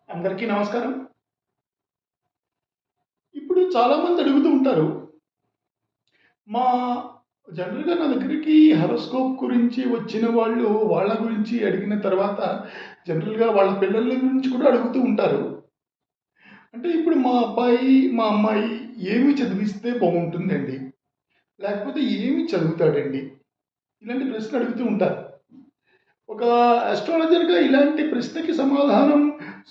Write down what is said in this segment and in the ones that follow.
అందరికీ నమస్కారం. ఇప్పుడు చాలామంది అడుగుతూ ఉంటారు. మా జనరల్‌గా నా దగ్గరికి హారోస్కోప్ గురించి వచ్చిన వాళ్ళు, వాళ్ళ గురించి అడిగిన తర్వాత జనరల్‌గా వాళ్ళ పిల్లల గురించి కూడా అడుగుతూ ఉంటారు. అంటే ఇప్పుడు మా అబ్బాయి, మా అమ్మాయి ఏమి చదివిస్తే బావుంటుందండి? లేకపోతే ఏమి చదువుతాడండి? ఇలాంటి ప్రశ్నలు అడుగుతూ ఉంటారు. ఒక అస్ట్రాలజర్‌గా ఇలాంటి ప్రశ్నకి సమాధానం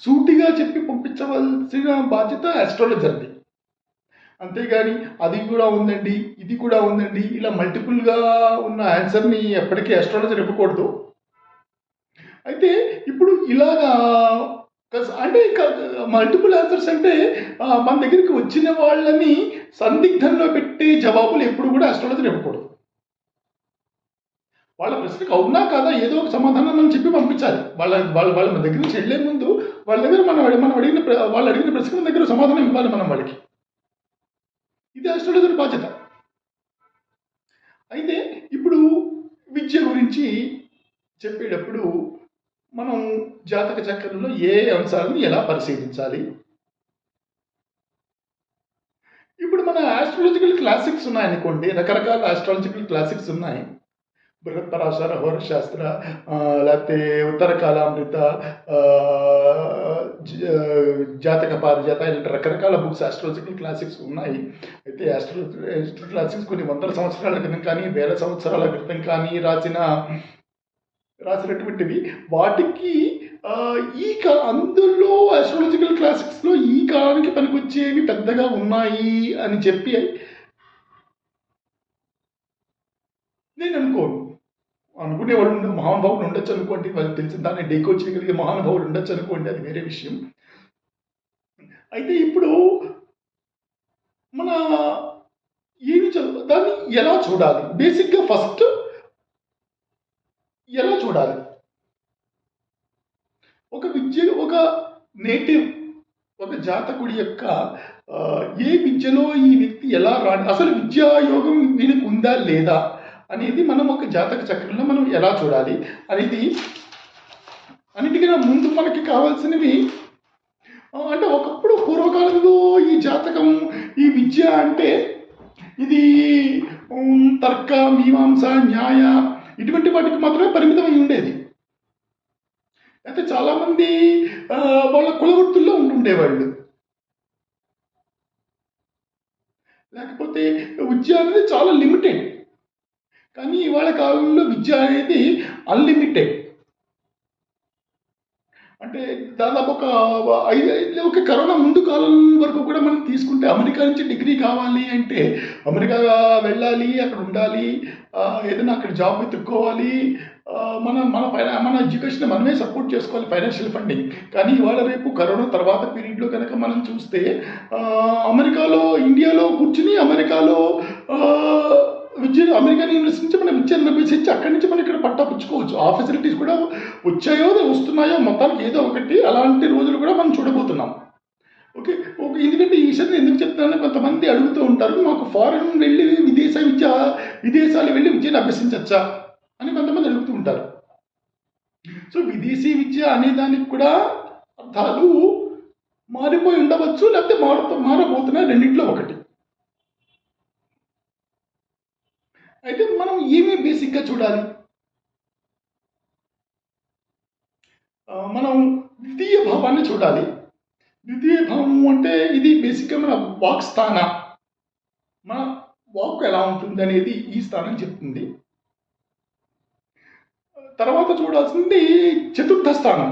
సూటిగా చెప్పి పంపించవలసిన బాధ్యత అస్ట్రాలజర్‌ది. అంతేగాని అది కూడా ఉందండి, ఇది కూడా ఉందండి, ఇలా మల్టిపుల్‌గా ఉన్న ఆన్సర్‌ని ఎప్పటికీ అస్ట్రాలజర్ ఇవ్వకూడదు. అయితే ఇప్పుడు ఇలాగా అంటే మల్టిపుల్ ఆన్సర్స్ అంటే మన దగ్గరికి వచ్చిన వాళ్ళని సందిగ్ధంలో పెట్టే జవాబులు ఎప్పుడు కూడా అస్ట్రాలజర్ ఇవ్వకూడదు. వాళ్ళ ప్రశ్నకు అవునా కాదా ఏదో ఒక సమాధానం మనం చెప్పి పంపించాలి. వాళ్ళ వాళ్ళ వాళ్ళ మన దగ్గర నుంచి వెళ్ళే ముందు వాళ్ళ దగ్గర మనం అడిగిన వాళ్ళు అడిగిన ప్రశ్నల దగ్గర సమాధానం ఇవ్వాలి మనం వాళ్ళకి. ఇది అస్ట్రాలజర్ బాధ్యత. అయితే ఇప్పుడు విద్య గురించి చెప్పేటప్పుడు మనం జాతక చక్రంలో ఏ అంశాలను ఎలా పరిశీలించాలి? ఇప్పుడు మన ఆస్ట్రాలజికల్ క్లాసిక్స్ ఉన్నాయనుకోండి. రకరకాల ఆస్ట్రాలజికల్ క్లాసిక్స్ ఉన్నాయి. బృహత్పరాశర, హోరశాస్త్ర లేకపోతే ఉత్తర కాలామృత, జ జాతక పారిజాత ఇలాంటి రకరకాల బుక్స్ ఆస్ట్రాలజికల్ క్లాసిక్స్ ఉన్నాయి. అయితే ఆస్ట్రాలజికల్ క్లాసిక్స్ కొన్ని వందల సంవత్సరాల క్రితం కానీ, వేల సంవత్సరాల క్రితం కానీ రాసినటువంటివి. వాటికి అందులో ఆస్ట్రాలజికల్ క్లాసిక్స్‌లో ఈ కాలానికి పనికొచ్చేవి పెద్దగా ఉన్నాయి అని చెప్పి నేను అనుకోను. అనుకునేవాళ్ళు మహానుభావులు ఉండొచ్చు అనుకోండి. వాళ్ళకి తెలిసిన దాన్ని డీకోడ్ చేయగలిగే మహానుభావులు ఉండొచ్చు అనుకోండి. అది వేరే విషయం. అయితే ఇప్పుడు మన దాన్ని ఎలా చూడాలి? బేసిక్‌గా ఫస్ట్ ఎలా చూడాలి? ఒక నేటివ్ ఒక జాతకుడి యొక్క ఏ విద్యలో ఈ వ్యక్తి ఎలా అసలు విద్యా యోగం వీనికి ఉందా లేదా అనేది మనం ఒక జాతక చక్రంలో మనం ఎలా చూడాలి అనేది అన్నిటికన్నా ముందు మనకి కావాల్సినవి అంటే ఒకప్పుడు పూర్వకాలంలో ఈ జాతకం ఈ విద్య అంటే ఇది తర్క మీమాంస న్యాయ ఇటువంటి వాటికి మాత్రమే పరిమితమై ఉండేది. అయితే చాలామంది వాళ్ళ కులవృత్తుల్లో ఉంటుండేవాళ్ళు. లేకపోతే విద్య అనేది చాలా లిమిటెడ్. కానీ ఇవాళ కాలంలో విద్య అనేది అన్‌లిమిటెడ్. అంటే దాదాపు ఒక కరోనా ముందు కాలం వరకు కూడా మనం తీసుకుంటే అమెరికా నుంచి డిగ్రీ కావాలి అంటే అమెరికా వెళ్ళాలి, అక్కడ ఉండాలి, ఏదైనా అక్కడ జాబ్ వెతుక్కోవాలి. మన ఎడ్యుకేషన్ మనమే సపోర్ట్ చేసుకోవాలి ఫైనాన్షియల్ ఫండింగ్. కానీ ఇవాళ రేపు కరోనా తర్వాత పీరియడ్‌లో కనుక మనం చూస్తే ఇండియాలో కూర్చొని అమెరికాలో అమెరికన్ యూనివర్సిటీ నుంచి మనం విద్యను అభ్యసించి అక్కడి నుంచి మనం ఇక్కడ పట్టా పుచ్చుకోవచ్చు. ఆ ఫెసిలిటీస్ కూడా వచ్చాయో వస్తున్నాయో మొత్తానికి ఏదో ఒకటి అలాంటి రోజులు కూడా మనం చూడబోతున్నాం. ఓకే. ఎందుకంటే ఈ విషయాన్ని ఎందుకు చెప్తానంటే కొంతమంది అడుగుతూ ఉంటారు. మాకు ఫారెన్ వెళ్ళి విదేశాలు వెళ్ళి విద్యను అభ్యసించచ్చా అని కొంతమంది అడుగుతూ ఉంటారు. సో విదేశీ విద్య అనే దానికి కూడా అర్థాలు మారిపోయి ఉండవచ్చు, లేకపోతే మారబోతున్నాయి. రెండిట్లో ఒకటి. అయితే మనం ఏమి బేసిక్‌గా చూడాలి? మనం ద్వితీయ భావాన్ని చూడాలి. ద్వితీయ భావం అంటే ఇది బేసిక్‌గా మన వాక్ స్థాన. మన వాక్ ఎలా ఉంటుందనేది ఈ స్థానం చెప్తుంది. తర్వాత చూడాల్సింది చతుర్థ స్థానం.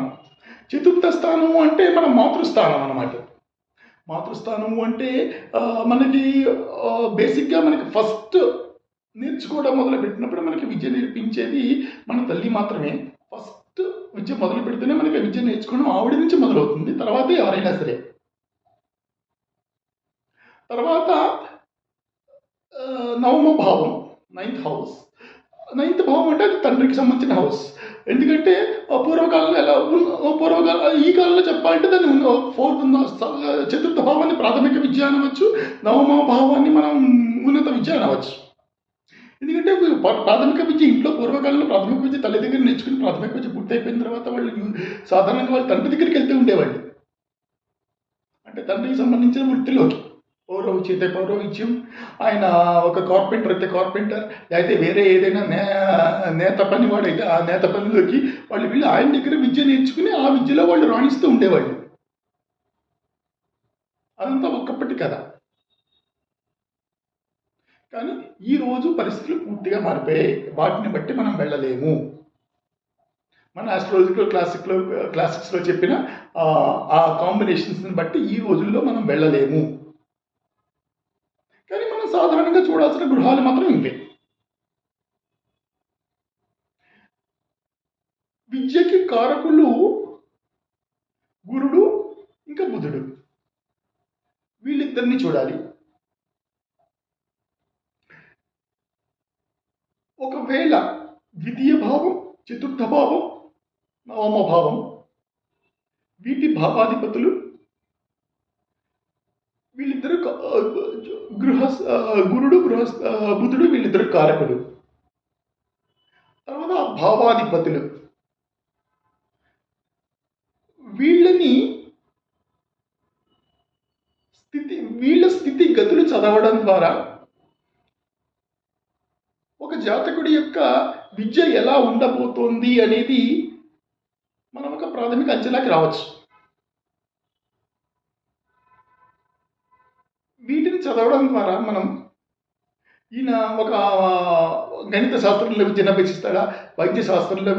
చతుర్థ స్థానం అంటే మన మాతృస్థానం అన్నమాట. మాతృస్థానము అంటే మనకి బేసిక్‌గా మనకి ఫస్ట్ నేర్చుకోవడం మొదలుపెట్టినప్పుడు మనకి విద్య నేర్పించేది మన తల్లి మాత్రమే. ఫస్ట్ విద్య మొదలు పెడితేనే మనకి విద్య నేర్చుకోవడం ఆవిడ నుంచి మొదలవుతుంది. తర్వాతే ఎవరైనా సరే. తర్వాత నవమ భావం, నైన్త్ హౌస్. నైన్త్ భావం అంటే అది తండ్రికి సంబంధించిన హౌస్. ఎందుకంటే ఈ కాలంలో చెప్పాలంటే దాన్ని చతుర్థ భావాన్ని ప్రాథమిక విద్య అనవచ్చు. నవమ భావాన్ని మనం ఉన్నత విద్య అనవచ్చు. ఎందుకంటే ప్రాథమిక విద్య ఇంట్లో పూర్వకాలంలో ప్రాథమిక విద్య తల్లి దగ్గర నేర్చుకుని ప్రాథమిక విద్య పూర్తయిపోయిన తర్వాత వాళ్ళు సాధారణంగా వాళ్ళ తండ్రి దగ్గరికి వెళ్తూ ఉండేవాళ్ళు. అంటే తండ్రికి సంబంధించిన వృత్తిలోకి పౌరోహిత్యం అయితే పౌరోహిత్యం, ఆయన ఒక కార్పెంటర్ అయితే కార్పెంటర్, లేకపోతే వేరే ఏదైనా నేత పనివాడైతే ఆ నేత పనిలోకి వాళ్ళు వీళ్ళు ఆయన దగ్గర విద్య నేర్చుకుని ఆ విద్యలో వాళ్ళు రాణిస్తూ ఉండేవాళ్ళు. అదంతా ఒకప్పటి కథ. కానీ ఈరోజు పరిస్థితులు పూర్తిగా మారిపోయాయి. వాటిని బట్టి మనం వెళ్ళలేము. మన ఆస్ట్రాలజికల్ క్లాసిక్స్లో చెప్పిన ఆ కాంబినేషన్స్ని బట్టి ఈ రోజుల్లో మనం వెళ్ళలేము. కానీ మనం సాధారణంగా చూడాల్సిన గృహాలు మాత్రం ఇవే. విద్యకి కారకులు గురుడు ఇంకా బుధుడు, వీళ్ళిద్దరిని చూడాలి. ఒకవేళ ద్వితీయ భావం, చతుర్థ భావం, నవమ భావం, వీటి భావాధిపతులు వీళ్ళిద్దరు గురుడు బుధుడు వీళ్ళిద్దరు కారకులు. తర్వాత భావాధిపతులు వీళ్ళ స్థితి గతులు చదవడం ద్వారా ఒక జాతకుడి యొక్క విద్య ఎలా ఉండబోతోంది అనేది మనం ఒక ప్రాథమిక అంచనాకి రావచ్చు. వీటిని చదవడం ద్వారా మనం ఈయన ఒక గణిత శాస్త్రంలో విద్యను అభ్యసిస్తాడా, వైద్య శాస్త్రంలో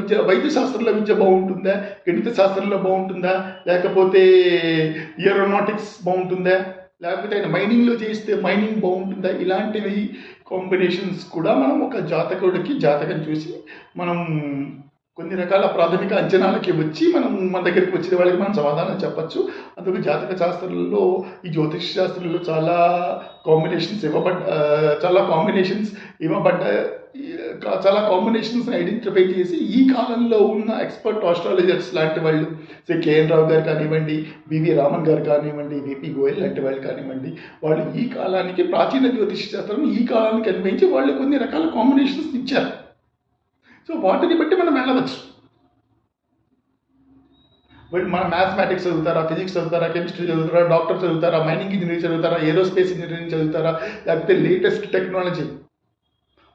విద్య బాగుంటుందా, గణిత శాస్త్రంలో బాగుంటుందా, లేకపోతే ఏరోనాటిక్స్ బాగుంటుందా, లేకపోతే ఆయన మైనింగ్లో చేస్తే మైనింగ్ బాగుంటుందా, ఇలాంటివి కాంబినేషన్స్ కూడా మనం ఒక జాతకుడికి జాతకం చూసి మనం కొన్ని రకాల ప్రాథమిక అంచనాలకి వచ్చి మన దగ్గరికి వచ్చిన వాళ్ళకి మనం సమాధానం చెప్పచ్చు. అందుకు జాతక శాస్త్రంలో ఈ జ్యోతిష్ శాస్త్రంలో చాలా కాంబినేషన్స్ ఐడెంటిఫై చేసి ఈ కాలంలో ఉన్న ఎక్స్పర్ట్ ఆస్ట్రాలజర్స్ లాంటి వాళ్ళు కేఎన్ రావు గారు కానివ్వండి, బివి రామన్ గారు కానివ్వండి, విపి గోయల్ లాంటి వాళ్ళు కానివ్వండి, వాళ్ళు ఈ కాలానికి ప్రాచీన జ్యోతిష్ శాస్త్రం ఈ కాలానికి అన్వయించి వాళ్ళు కొన్ని రకాల కాంబినేషన్స్ ఇచ్చారు. సో వాటిని బట్టి మనం వెళ్ళవచ్చు. మన మ్యాథమెటిక్స్ చదువుతారా, ఫిజిక్స్ చదువుతారా, కెమిస్ట్రీ చదువుతారా, డాక్టర్ చదువుతారా, మైనింగ్ ఇంజనీరింగ్ చదువుతారా, ఏరోస్పేస్ ఇంజనీరింగ్ చదువుతారా, లేకపోతే లేటెస్ట్ టెక్నాలజీ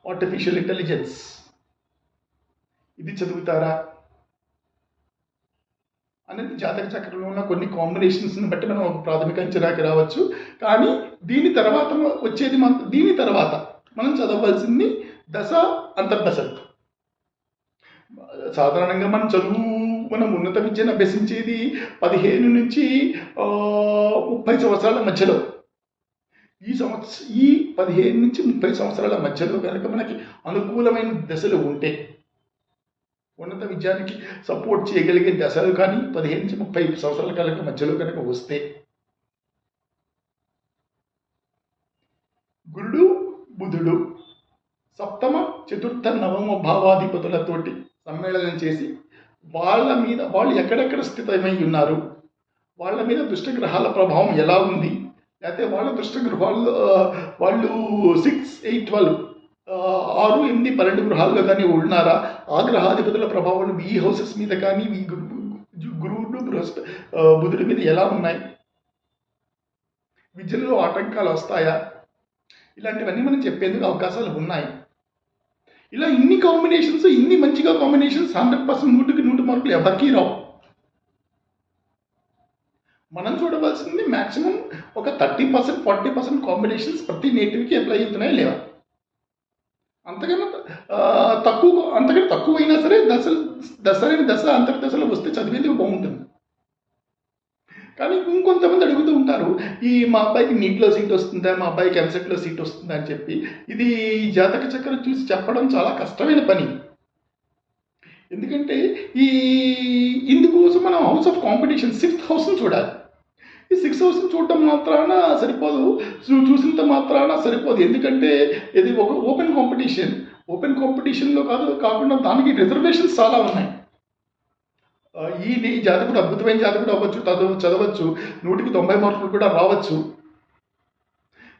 ఆర్టిఫిషియల్ ఇంటెలిజెన్స్ ఇది చదువుతారా అనేది జాతక చక్రంలో ఉన్న కొన్ని కాంబినేషన్స్ని బట్టి మనం ఒక ప్రాథమిక అంచనాకి రావచ్చు. కానీ దీని తర్వాత మనం చదవవలసింది దశ అంతర్దశలు. సాధారణంగా మనం ఉన్నత విద్యను అభ్యసించేది 15 నుంచి 30 సంవత్సరాల మధ్యలో. ఈ 15 నుంచి 30 సంవత్సరాల మధ్యలో కనుక మనకి అనుకూలమైన దశలు ఉంటే, ఉన్నత విద్యానికి సపోర్ట్ చేయగలిగే దశలు కానీ 15 నుంచి 30 సంవత్సరాల కనుక మధ్యలో కనుక వస్తే, గురుడు బుధుడు సప్తమ చతుర్థ నవమ భావాధిపతులతోటి సమ్మేళనం చేసి వాళ్ళు ఎక్కడెక్కడ స్థితమై ఉన్నారు, వాళ్ళ మీద దుష్టగ్రహాల ప్రభావం ఎలా ఉంది, లేకపోతే వాళ్ళ దుష్టగ్రహాలు వాళ్ళు 6, 8, 12 6, 8, 12 గృహాల్లో కానీ ఉన్నారా, ఆ గ్రహాధిపతుల ప్రభావాలు ఈ హౌసెస్ మీద కానీ ఈ గురువుడు బుధుడి మీద ఎలా ఉన్నాయి, విద్యలో ఆటంకాలు వస్తాయా, ఇలాంటివన్నీ మనం చెప్పేందుకు అవకాశాలు ఉన్నాయి. ఇలా ఇన్ని మంచిగా కాంబినేషన్స్ 100% 100 మార్కులు ఎవరికీ రావు. మనం చూడవలసింది మ్యాక్సిమం ఒక 30%, 40% కాంబినేషన్స్ ప్రతి నేటివ్కి అప్లై అవుతున్నాయా లేవా. అంతకన్నా తక్కువైనా సరే దశ అంతర్దశలు వస్తే చదివేందుకు బాగుంటుంది. కానీ ఇంకొంతమంది అడుగుతూ ఉంటారు, మా అబ్బాయికి నీట్లో సీట్ వస్తుందా, మా అబ్బాయికి ఎంసెట్లో సీట్ వస్తుందా అని చెప్పి. ఇది జాతక చక్రం చూసి చెప్పడం చాలా కష్టమైన పని. ఎందుకంటే ఇందుకోసం మనం హౌస్ ఆఫ్ కాంపిటీషన్ 6th హౌస్ని చూడాలి. ఈ 6th హౌస్ని చూడటం మాత్రాన సరిపోదు, చూసినంత మాత్రాన సరిపోదు. ఎందుకంటే ఇది ఒక ఓపెన్ కాంపిటీషన్లో కాకుండా దానికి రిజర్వేషన్స్ చాలా ఉన్నాయి. ఈ జాతకుడు అద్భుతమైన జాతకుడు అవ్వచ్చు, చదవచ్చు, 100కి 90 మార్కులు కూడా రావచ్చు.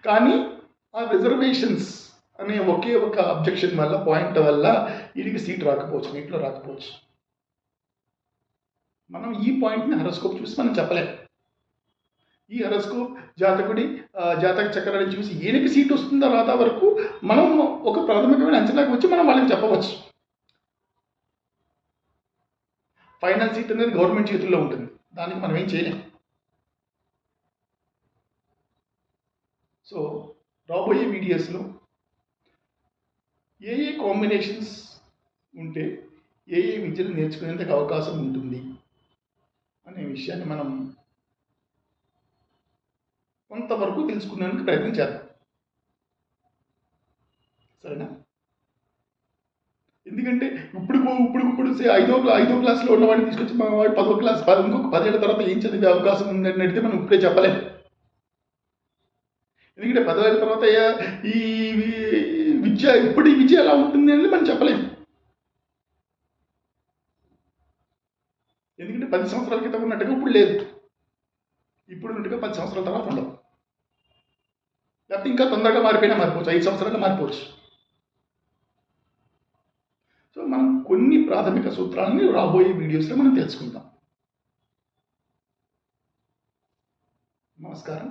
కానీ ఆ రిజర్వేషన్స్ అనే ఒకే ఒక అబ్జెక్షన్ వల్ల, పాయింట్ వల్ల వీడికి సీట్ రాకపోవచ్చు, నీటిలో రాకపోవచ్చు. మనం ఈ పాయింట్ని హరోస్కోప్ చూసి మనం చెప్పలేం. ఈ హెరోస్కోప్ జాతకుడి జాతక చక్రాన్ని చూసి ఈయనకి సీట్ వస్తుందా రాదా వరకు మనం ఒక ప్రాథమికమైన అంచనాకు వచ్చి మనం వాళ్ళకి చెప్పవచ్చు. ఫైనల్ సీట్ అనేది గవర్నమెంట్ చేతుల్లో ఉంటుంది, దానికి మనం ఏం చేయలేం. సో రాబోయే వీడియోస్లో ఏ ఏ కాంబినేషన్స్ ఉంటే ఏ ఏ విద్యను నేర్చుకునేందుకు అవకాశం ఉంటుంది అనే విషయాన్ని మనం కొంతవరకు తెలుసుకునేందుకు ప్రయత్నం చేద్దాం. సరేనా? ఎందుకంటే ఇప్పుడు ఐదో క్లాస్లో ఉన్నవాడిని తీసుకొచ్చి మా వాడు 10వ క్లాస్ ఇంకొక 10 ఏళ్ళ తర్వాత ఏం చదివే అవకాశం ఉందని అడిగితే మనం ఇప్పుడే చెప్పలేము. ఎందుకంటే 10 ఏళ్ళ తర్వాత ఈ ఈ విద్య ఎలా ఉంటుంది అని మనం చెప్పలేము. ఎందుకంటే 10 సంవత్సరాల క్రితం ఉన్నట్టుగా ఇప్పుడు లేదు, ఇప్పుడు ఉన్నట్టుగా 10 సంవత్సరాల తర్వాత ఉండవు. లేకపోతే ఇంకా తొందరగా మారిపోవచ్చు, 5 సంవత్సరాలు మారిపోవచ్చు. సో మనం కొన్ని ప్రాథమిక సూత్రాలని రాబోయే వీడియోస్లో మనం తెలుసుకుందాం. నమస్కారం.